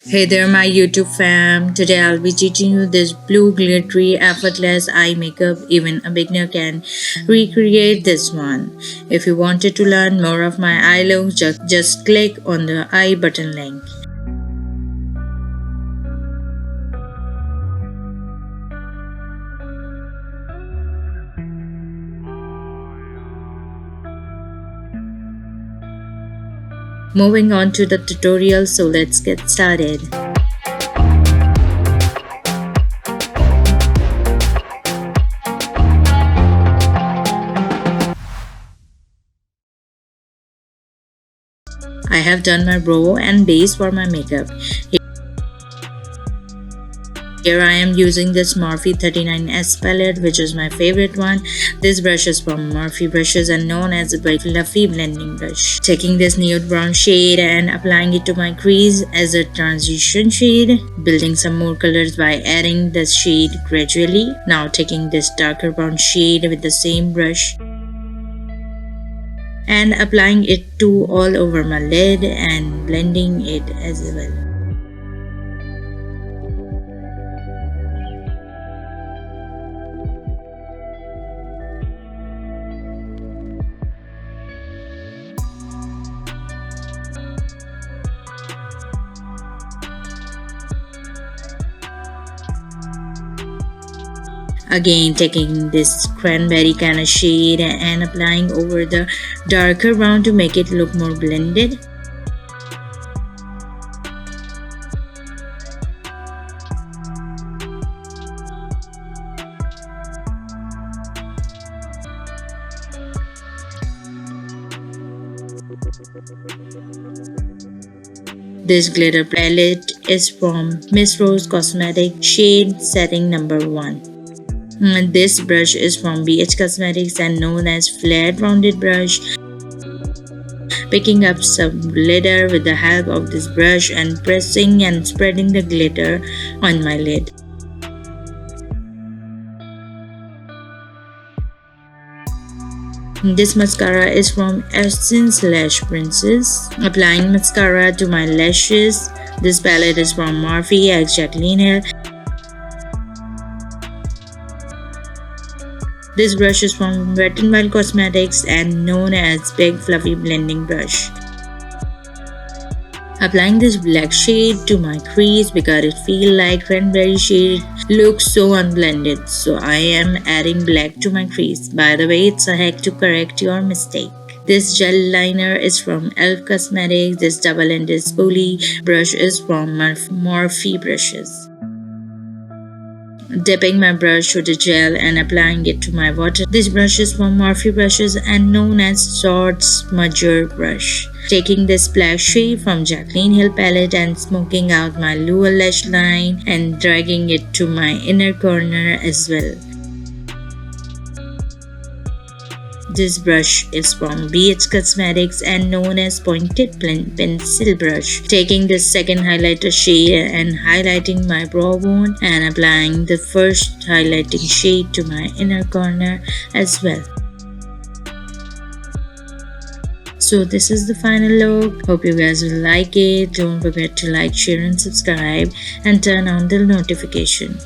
Hey there my YouTube fam, today I'll be teaching you this blue glittery effortless eye makeup. Even a beginner can recreate this one. If you wanted to learn more of my eye looks, just click on the eye button link. Moving on to the tutorial, so let's get started. I have done my brow and base for my makeup. Here I am using this Morphe 39S palette, which is my favorite one. This brush is from Morphe brushes and known as a very fluffy blending brush. Taking this nude brown shade and applying it to my crease as a transition shade, building some more colors by adding this shade gradually. Now taking this darker brown shade with the same brush and applying it to all over my lid and blending it as well. Again, taking this cranberry kind of shade and applying over the darker brown to make it look more blended. This glitter palette is from Miss Rose Cosmetics, shade setting number 1. This brush is from BH Cosmetics and known as flat rounded brush. Picking up some glitter with the help of this brush and pressing and spreading the glitter on my lid. This mascara is from Essence Lash Princess. Applying mascara to my lashes. This palette is from Morphe x Jaclyn. This brush is from Wet n Wild Cosmetics and known as Big Fluffy Blending Brush. Applying this black shade to my crease because it feels like cranberry shade looks so unblended, so I am adding black to my crease. By the way, it's a hack to correct your mistake. This gel liner is from e.l.f. Cosmetics. This double-ended spoolie brush is from Morphe brushes. Dipping my brush to the gel and applying it to my water. This brush is from Morphe brushes and known as Sword Smudger brush. Taking this black shade from Jaclyn Hill palette and smoking out my lower lash line and dragging it to my inner corner as well. This brush is from BH Cosmetics and known as Pointed Pencil brush. Taking this second highlighter shade and highlighting my brow bone and applying the first highlighting shade to my inner corner as well. So this is the final look. Hope you guys will like it. Don't forget to like, share and subscribe and turn on the notification.